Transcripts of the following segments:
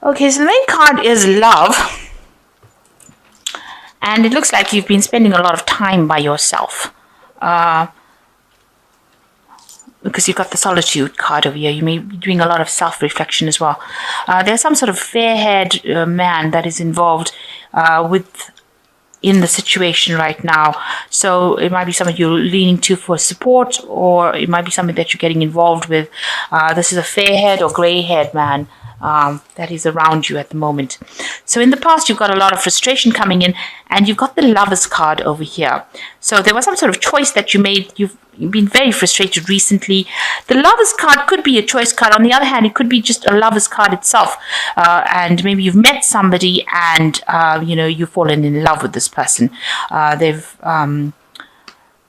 Okay, so the main card is love, and it looks like you've been spending a lot of time by yourself. Because you've got the solitude card over here, you may be doing a lot of self-reflection as well. There's some sort of fair-haired man that is involved with in the situation right now. So it might be something you're leaning to for support, or it might be something that you're getting involved with. This is a fair-haired or grey-haired man that is around you at the moment. So in the past, you've got a lot of frustration coming in, and you've got the Lovers card over here. So there was some sort of choice that you made. You've been very frustrated recently. The Lovers card could be a choice card. On the other hand, it could be just a Lovers card itself. And maybe you've met somebody and, you've fallen in love with this person.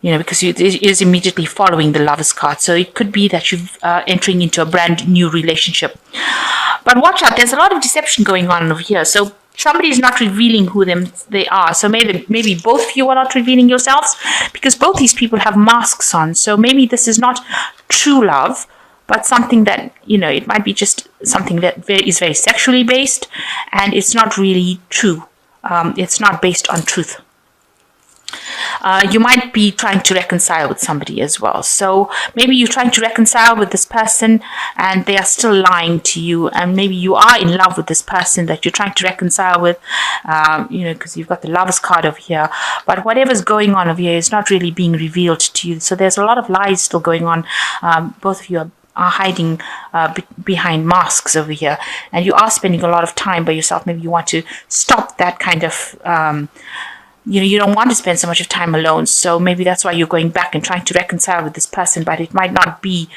Because it is immediately following the Lovers card. So it could be that you're entering into a brand new relationship. But watch out, there's a lot of deception going on over here. So somebody is not revealing who they are. So maybe both of you are not revealing yourselves, because both these people have masks on. So maybe this is not true love, but something that, it might be just something that is very sexually based, and it's not really true. It's not based on truth. You might be trying to reconcile with somebody as well. So maybe you're trying to reconcile with this person and they are still lying to you. And maybe you are in love with this person that you're trying to reconcile with, because you've got the Lovers card over here. But whatever's going on over here is not really being revealed to you. So there's a lot of lies still going on. Both of you are hiding behind masks over here. And you are spending a lot of time by yourself. Maybe you want to stop that kind of... you don't want to spend so much of time alone. So maybe that's why you're going back and trying to reconcile with this person, but it might not be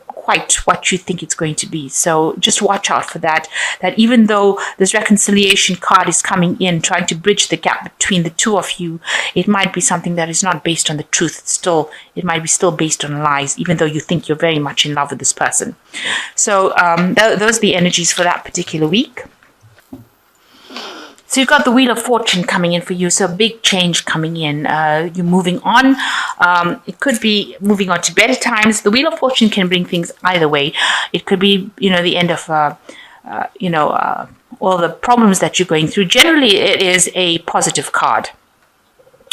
quite what you think it's going to be. So just watch out for that even though this reconciliation card is coming in, trying to bridge the gap between the two of you, it might be something that is not based on the truth. It might be still based on lies, even though you think you're very much in love with this person. So those are the energies for that particular week. So you've got the Wheel of Fortune coming in for you. So a big change coming in. You're moving on. It could be moving on to better times. The Wheel of Fortune can bring things either way. It could be, the end of, all the problems that you're going through. Generally, it is a positive card.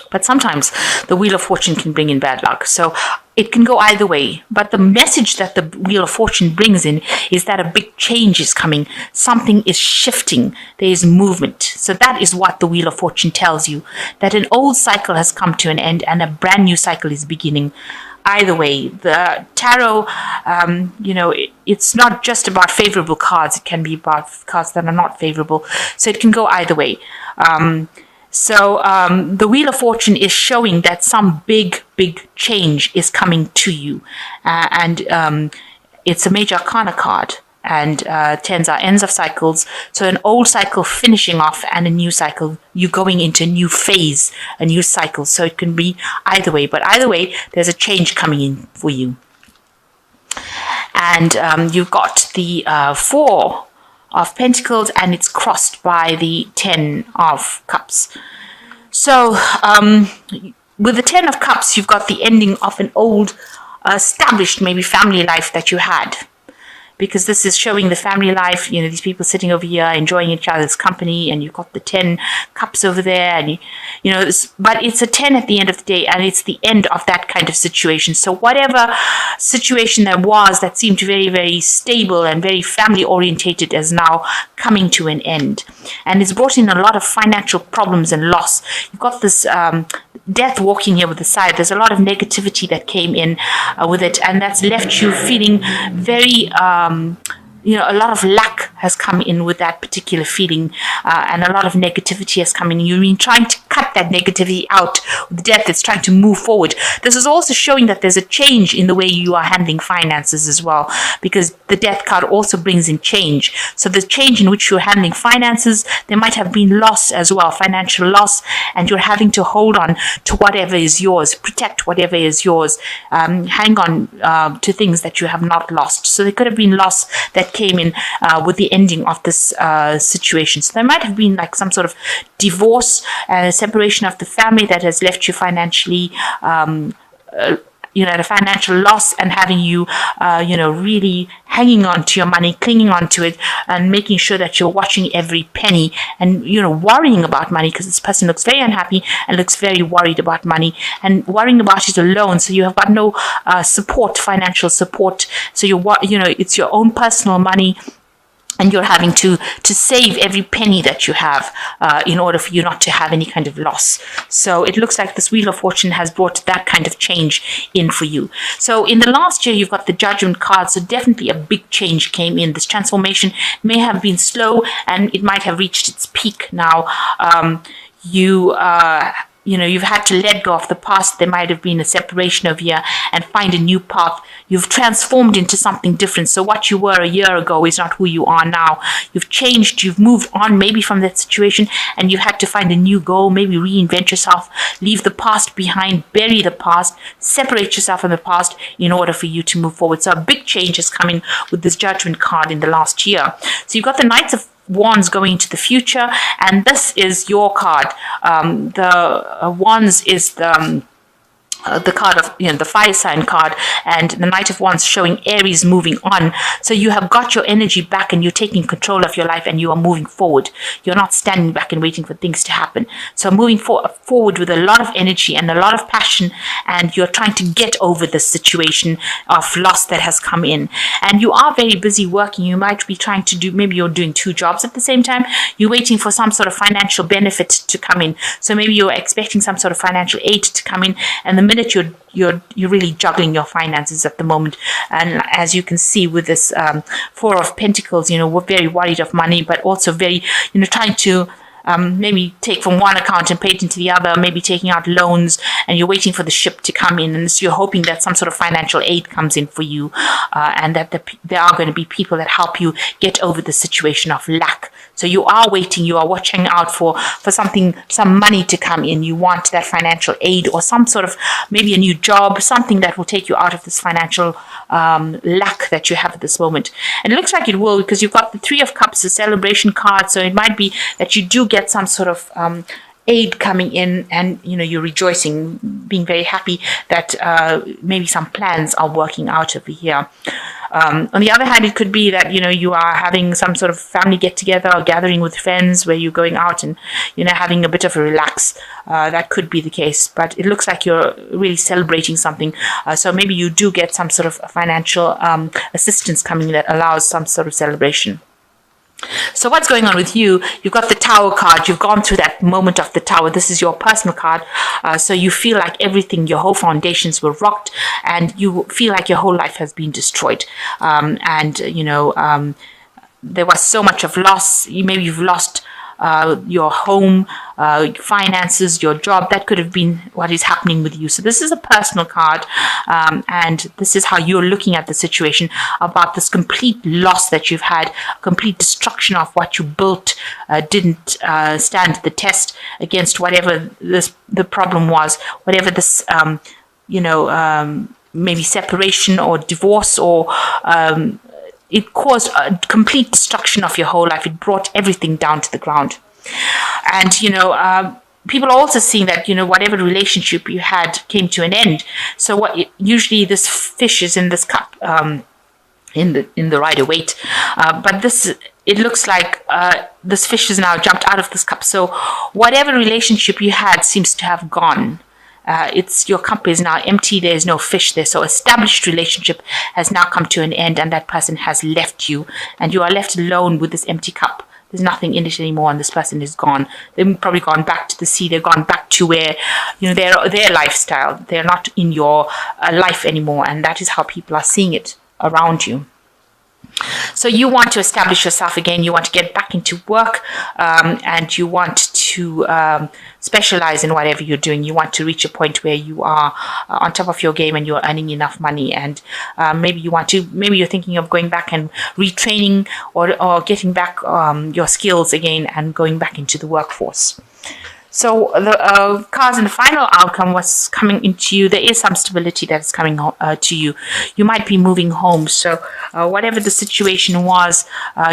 But sometimes the Wheel of Fortune can bring in bad luck. So it can go either way. But the message that the Wheel of Fortune brings in is that a big change is coming. Something is shifting. There is movement. So that is what the Wheel of Fortune tells you. That an old cycle has come to an end and a brand new cycle is beginning. Either way, the tarot, it's not just about favorable cards. It can be about cards that are not favorable. So it can go either way. So the Wheel of Fortune is showing that some big change is coming to you. And it's a major arcana card. And tens are ends of cycles. So an old cycle finishing off and a new cycle. You're going into a new phase, a new cycle. So it can be either way. But either way, there's a change coming in for you. And you've got the 4 of Pentacles, and it's crossed by the 10 of Cups. So with the 10 of Cups, you've got the ending of an old established maybe family life that you had, because this is showing the family life, these people sitting over here enjoying each other's company, and you've got the 10 cups over there, and but it's a 10 at the end of the day, and it's the end of that kind of situation. So whatever situation there was that seemed very, very stable and very family orientated is now coming to an end, and it's brought in a lot of financial problems and loss. You've got this death walking here with the side. There's a lot of negativity that came in with it, and that's left you feeling very a lot of lack has come in with that particular feeling, and a lot of negativity has come in. You've been trying to cut that negativity out with death that's trying to move forward. This is also showing that there's a change in the way you are handling finances as well, because the death card also brings in change. So the change in which you're handling finances, there might have been loss as well, financial loss, and you're having to hold on to whatever is yours, protect whatever is yours, hang on to things that you have not lost. So there could have been loss that came in with the ending of this situation. So there might have been like some sort of divorce and a separation of the family that has left you financially at a financial loss and having you, really hanging on to your money, clinging on to it, and making sure that you're watching every penny and, worrying about money, because this person looks very unhappy and looks very worried about money and worrying about it alone. So you have got no financial support. So it's your own personal money, and you're having to save every penny that you have in order for you not to have any kind of loss. So it looks like this Wheel of Fortune has brought that kind of change in for you. So in the last year, you've got the Judgment card. So definitely a big change came in. This transformation may have been slow, and it might have reached its peak now. You've had to let go of the past. There might have been a separation of year and find a new path. You've transformed into something different. So what you were a year ago is not who you are now. You've changed. You've moved on maybe from that situation, and you had to find a new goal, maybe reinvent yourself, leave the past behind, bury the past, separate yourself from the past in order for you to move forward. So a big change is coming with this Judgment card in the last year. So you've got the Knights of Wands going into the future, and this is your card. The Wands is the card of the fire sign card, and the Knight of Wands showing Aries moving on. So you have got your energy back, and you're taking control of your life, and you are moving forward. You're not standing back and waiting for things to happen. So moving forward with a lot of energy and a lot of passion, and you're trying to get over this situation of loss that has come in. And you are very busy working. You might be trying to maybe you're doing 2 jobs at the same time. You're waiting for some sort of financial benefit to come in. So maybe you're expecting some sort of financial aid to come in, and the minute you're really juggling your finances at the moment. And as you can see with this 4 of Pentacles, we're very worried of money, but also very, trying to maybe take from one account and pay it into the other, maybe taking out loans, and you're waiting for the ship to come in, and so you're hoping that some sort of financial aid comes in for you, and that there are going to be people that help you get over the situation of lack. So you are waiting, you are watching out for some money to come in. You want that financial aid or some sort of, maybe a new job, something that will take you out of this financial lack that you have at this moment. And it looks like it will, because you've got the 3 of Cups, the celebration card. So it might be that you do get some sort of aid coming in, and you're rejoicing, being very happy that maybe some plans are working out over here. On the other hand, it could be that you are having some sort of family get together or gathering with friends where you're going out and having a bit of a relax. That could be the case, but it looks like you're really celebrating something. So maybe you do get some sort of financial assistance coming that allows some sort of celebration. So what's going on with you? You've got the Tower card. You've gone through that moment of the Tower. This is your personal card. So you feel like everything, your whole foundations were rocked, and you feel like your whole life has been destroyed. There was so much of loss. Maybe you've lost your home, finances, your job. That could have been what is happening with you. So this is a personal card, and this is how you're looking at the situation, about this complete loss that you've had, complete destruction of what you built, didn't stand the test against whatever the problem was, whatever this, maybe separation or divorce, or it caused a complete destruction of your whole life. It brought everything down to the ground. And, people are also seeing that, whatever relationship you had came to an end. So usually this fish is in this cup, in the Rider-Waite. But it looks like this fish has now jumped out of this cup. So whatever relationship you had seems to have gone. Your cup is now empty. There's no fish there. So established relationship has now come to an end, and that person has left you, and you are left alone with this empty cup. There's nothing in it anymore, and this person is gone. They've probably gone back to the sea. They've gone back to where, their lifestyle. They're not in your life anymore, and that is how people are seeing it around you. So you want to establish yourself again. You want to get back into work, and you want to specialize in whatever you're doing. You want to reach a point where you are on top of your game and you're earning enough money. And maybe you're thinking of going back and retraining or getting back your skills again and going back into the workforce. So the cards in the final outcome was coming into you. There is some stability that's coming to you. You might be moving home. So whatever the situation was,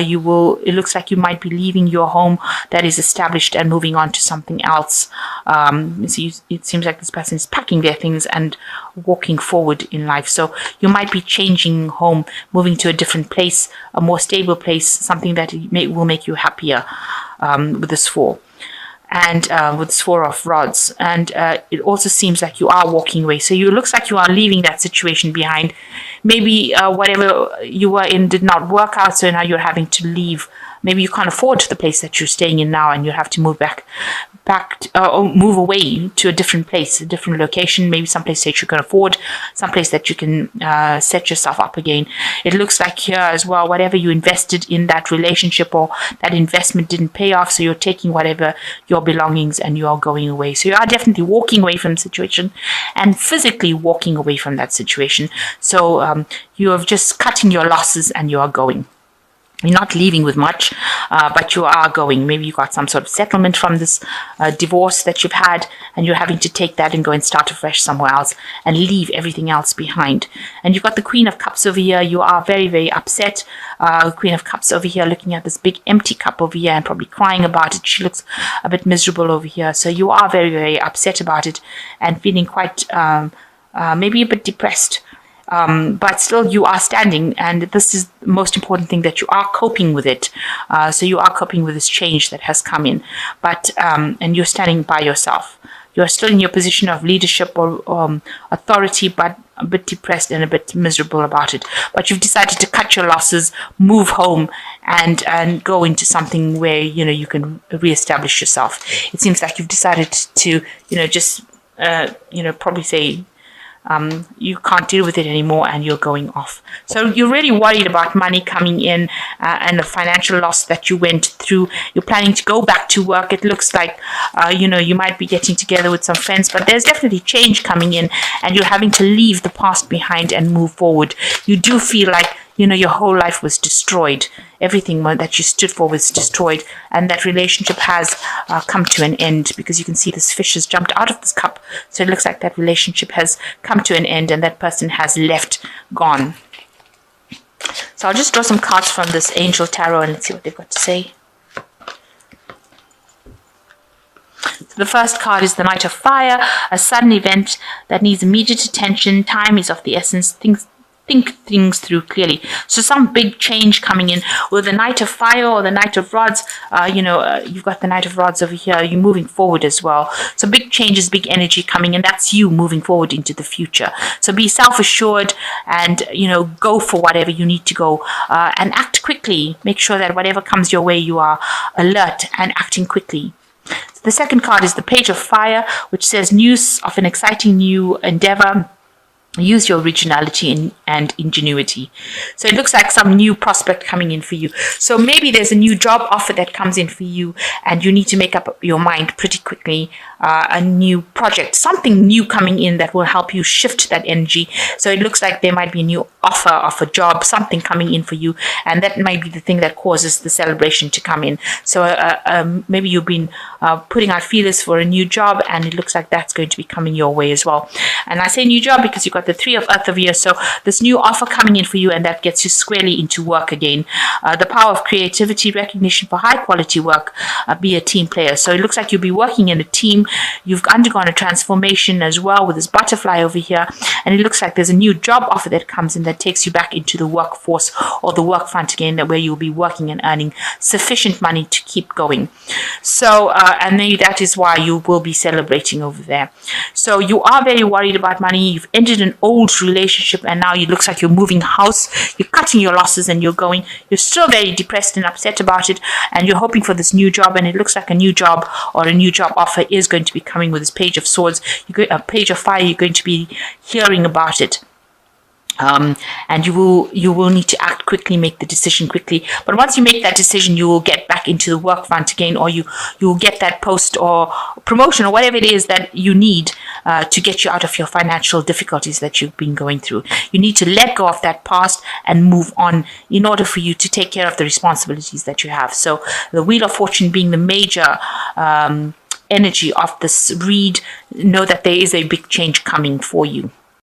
you will. It looks like you might be leaving your home that is established and moving on to something else. It seems like this person is packing their things and walking forward in life. So you might be changing home, moving to a different place, a more stable place, something that will make you happier with this 4. And with this 4 of rods, and it also seems like you are walking away. So it looks like you are leaving that situation behind. Maybe whatever you were in did not work out, so now you're having to leave. Maybe you can't afford the place that you're staying in now, and you have to move or move away to a different place, a different location, maybe someplace that you can afford, someplace that you can set yourself up again. It looks like here as well, whatever you invested in that relationship or that investment didn't pay off, so you're taking whatever your belongings and you are going away. So you are definitely walking away from the situation and physically walking away from that situation. So you have just cutting your losses and you are going. You're not leaving with much, but you are going. Maybe you got some sort of settlement from this divorce that you've had, and you're having to take that and go and start afresh somewhere else and leave everything else behind. And you've got the Queen of Cups over here. You are very, very upset. Queen of Cups over here looking at this big empty cup over here and probably crying about it. She looks a bit miserable over here. So you are very, very upset about it and feeling quite maybe a bit depressed. But still you are standing, and this is the most important thing, that you are coping with it. So you are coping with this change that has come in, but and you're standing by yourself. You're still in your position of leadership or authority, but a bit depressed and a bit miserable about it. But you've decided to cut your losses, move home, and go into something where you can reestablish yourself. It seems like you've decided to just probably say you can't deal with it anymore and you're going off. So you're really worried about money coming in and the financial loss that you went through. You're planning to go back to work. It looks like you might be getting together with some friends, but there's definitely change coming in and you're having to leave the past behind and move forward. You do feel like your whole life was destroyed. Everything that you stood for was destroyed, and that relationship has come to an end, because you can see this fish has jumped out of this cup. So it looks like that relationship has come to an end and that person has left, gone. So I'll just draw some cards from this Angel Tarot and let's see what they've got to say. So the first card is the Knight of Fire, a sudden event that needs immediate attention. Time is of the essence. Think things through clearly. So some big change coming in with the Knight of Fire or the Knight of Rods. You've got the Knight of Rods over here. You're moving forward as well. So big changes, big energy coming in. That's you moving forward into the future. So be self-assured and, go for whatever you need to go and act quickly. Make sure that whatever comes your way, you are alert and acting quickly. The second card is the Page of Fire, which says news of an exciting new endeavor. Use your originality and ingenuity. So it looks like some new prospect coming in for you. So maybe there's a new job offer that comes in for you and you need to make up your mind pretty quickly. A new project, something new coming in that will help you shift that energy. So it looks like there might be a new offer of a job, something coming in for you, and that might be the thing that causes the celebration to come in. So maybe you've been putting out feelers for a new job, and it looks like that's going to be coming your way as well. And I say new job because you've got the Three of Earth over here. So this new offer coming in for you, and that gets you squarely into work again. The power of creativity, recognition for high quality work, be a team player. So it looks like you'll be working in a team. You've undergone a transformation as well with this butterfly over here, and it looks like there's a new job offer that comes in that takes you back into the workforce or the work front again, where you'll be working and earning sufficient money to keep going. So and maybe that is why you will be celebrating over there. So you are very worried about money. You've ended an old relationship and now it looks like you're moving house. You're cutting your losses and you're going. You're still very depressed and upset about it, and you're hoping for this new job, and it looks like a new job or a new job offer is going to be coming with this Page of Swords. A Page of Fire, you're going to be hearing about it. And you will need to act quickly, make the decision quickly. But once you make that decision, you will get back into the work front again, or you will get that post or promotion or whatever it is that you need to get you out of your financial difficulties that you've been going through. You need to let go of that past and move on in order for you to take care of the responsibilities that you have. So the Wheel of Fortune being the major energy of this read, know that there is a big change coming for you.